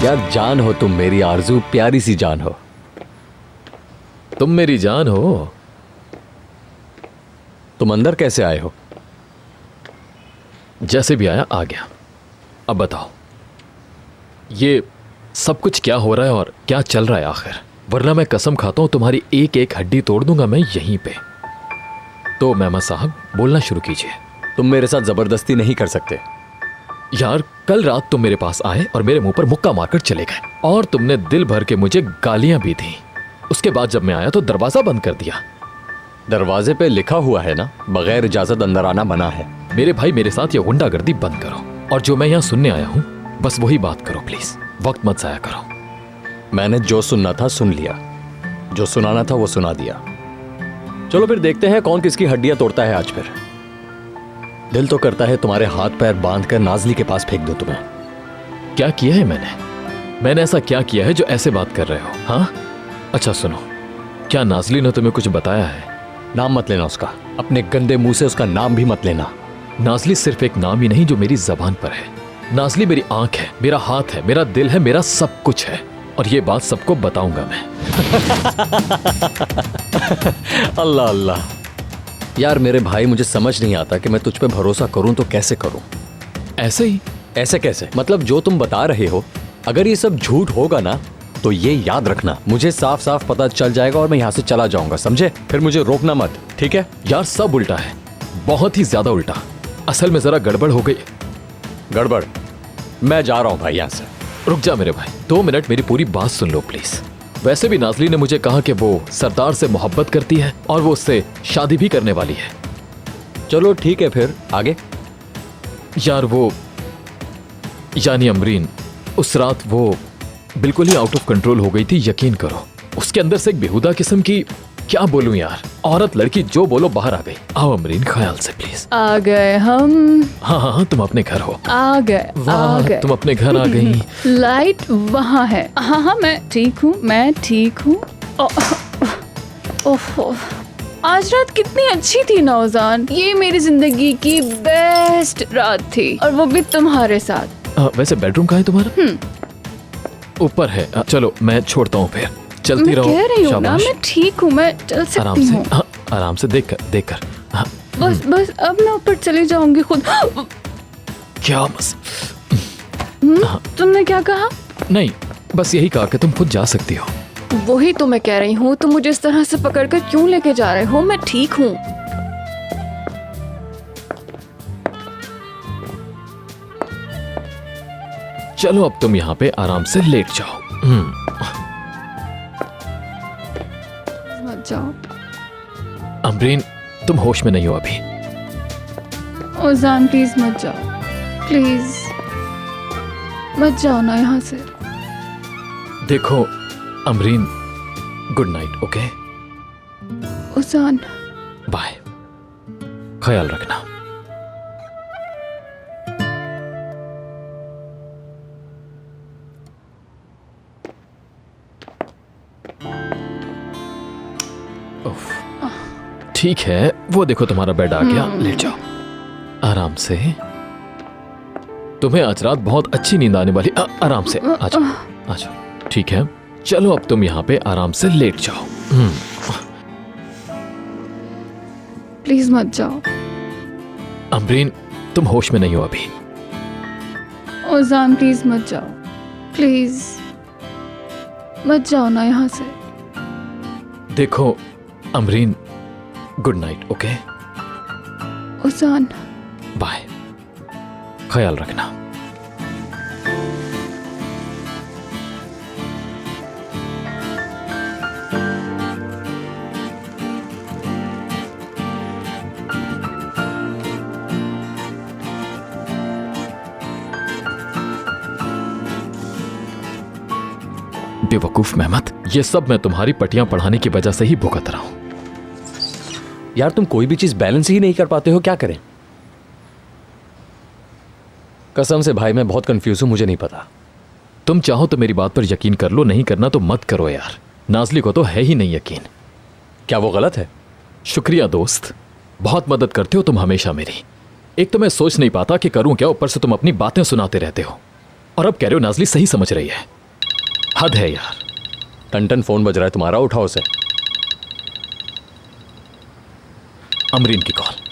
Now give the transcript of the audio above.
यार जान हो तुम मेरी आरज़ू, प्यारी सी जान हो। तुम मेरी जान हो। तुम अंदर कैसे आए हो? जैसे भी आया आ गया। अब बताओ ये सब कुछ क्या हो रहा है और क्या चल रहा है आखिर, वरना मैं कसम खाता हूं तुम्हारी एक एक हड्डी तोड़ दूंगा मैं यहीं पे। तो मेहमान साहब बोलना शुरू कीजिए। तुम मेरे साथ जबरदस्ती नहीं कर सकते। यार कल रात तुम मेरे पास आए और मेरे मुंह पर मुक्का मारकर चले गए और तुमने दिल भर के मुझे गालियां भी दी। उसके बाद जब मैं आया तो दरवाजा बंद कर दिया। दरवाजे पे लिखा हुआ है ना, बगैर इजाजत अंदर आना मना है। मेरे भाई मेरे साथ ये गुंडागर्दी बंद करो और जो मैं यहाँ सुनने आया हूँ बस वही बात करो प्लीज, वक्त मत जाया करो। मैंने जो सुनना था सुन लिया, जो सुनाना था वो सुना दिया। चलो फिर देखते हैं कौन किसकी हड्डियां तोड़ता है आज फिर। दिल तो करता है तुम्हारे हाथ पैर बांधकर नाजली के पास फेंक दूं तुम्हें। क्या किया है मैंने ऐसा क्या किया है जो ऐसे बात कर रहे हो? हाँ अच्छा सुनो, क्या नाजली ने तुम्हें कुछ बताया है? नाम मत लेना उसका, अपने गंदे मुंह से उसका नाम भी मत लेना। नाजली सिर्फ एक नाम ही नहीं जो मेरी जबान पर है। नाजली मेरी आंख है, मेरा हाथ है, मेरा दिल है, मेरा सब कुछ है और ये बात सबको बताऊंगा मैं। अल्लाह अल्लाह। यार मेरे भाई, मुझे समझ नहीं आता कि मैं तुझ पे भरोसा करूं तो कैसे करूं। ऐसे ही? ऐसे कैसे? मतलब जो तुम बता रहे हो अगर ये सब झूठ होगा ना तो ये याद रखना, मुझे साफ साफ पता चल जाएगा और मैं यहाँ से चला जाऊंगा, समझे? फिर मुझे रोकना मत, ठीक है? यार सब उल्टा है, बहुत ही ज्यादा उल्टा। असल में जरा गड़बड़ हो गई। गड़बड़? मैं जा रहा हूँ भाई यहाँ से। रुक जा मेरे भाई, 2 मिनट मेरी पूरी बात सुन लो प्लीज। वैसे भी नाजली ने मुझे कहा कि वो सरदार से मोहब्बत करती है और वो उससे शादी भी करने वाली है। चलो ठीक है, फिर आगे? यार वो यानी अमरीन, उस रात वो बिल्कुल ही आउट ऑफ कंट्रोल हो गई थी, यकीन करो। उसके अंदर से एक बेहुदा किस्म की, क्या बोलूं यार, औरत लड़की जो बोलो बाहर आ गई। आओ अमरीन ख्याल से प्लीज। आ गए हम। हाँ हाँ हाँ, तुम अपने घर हो। आ गए आ गए। तुम अपने घर आ गई। लाइट वहाँ है। हाँ हाँ मैं ठीक हूँ, मैं ठीक हूँ। ओह आज रात कितनी अच्छी थी नौजान, ये मेरी जिंदगी की बेस्ट रात थी और वो भी तुम्हारे साथ। वैसे बेडरूम कहाँ है तुम्हारा? ऊपर है। चलो मैं छोड़ता हूँ फिर, चलती मैं रहो। कह रही हूँ ना शाबाश। मैं ठीक हूँ, मैं चल आराम सकती से, हूँ। हाँ, आराम से देख कर। हाँ, बस बस अब मैं ऊपर चली जाऊंगी खुद। क्या बस? तुमने क्या कहा? नहीं बस यही कहा कि तुम खुद जा सकती हो। वही तो मैं कह रही हूँ, तुम मुझे इस तरह से पकड़कर क्यों लेके जा रहे हो? मैं ठीक हूँ। चलो अब तुम यहाँ पे आराम से लेट जाओ। मत जाओ। अमरीन तुम होश में नहीं हो अभी। ओजान प्लीज मत जाओ, प्लीज मत जाओ ना यहाँ से। देखो Amreen, good night. Okay Ozan bye, ख्याल रखना। उफ, ठीक है, वो देखो तुम्हारा बेड आ गया, लेट जाओ आराम से। तुम्हें आज रात बहुत अच्छी नींद आने वाली। आराम से आ जाओ, आ जाओ। ठीक है चलो अब तुम यहाँ पे आराम से लेट जाओ। प्लीज मत जाओ। अमरीन तुम होश में नहीं हो अभी। ओजान प्लीज मत जाओ, प्लीज मत जाओ ना यहाँ से। देखो Amreen, good night. Okay Ozan bye, ख्याल रखना। बेवकूफ मेहमत, ये सब मैं तुम्हारी पटियां पढ़ाने की वजह से ही भुगत रहा हूं। यार तुम कोई भी चीज बैलेंस ही नहीं कर पाते हो, क्या करें? कसम से भाई मैं बहुत कंफ्यूज हूं, मुझे नहीं पता। तुम चाहो तो मेरी बात पर यकीन कर लो, नहीं करना तो मत करो यार। नाजली को तो है ही नहीं यकीन। क्या वो गलत है? शुक्रिया दोस्त, बहुत मदद करते हो तुम हमेशा मेरी। एक तो मैं सोच नहीं पाता कि करूं क्या, ऊपर से तुम अपनी बातें सुनाते रहते हो। और अब कह रहे हो नाजली सही समझ रही है। हद है यार। टन फोन बज रहा है तुम्हारा, उठाओ उसे। अमरीन की कॉल।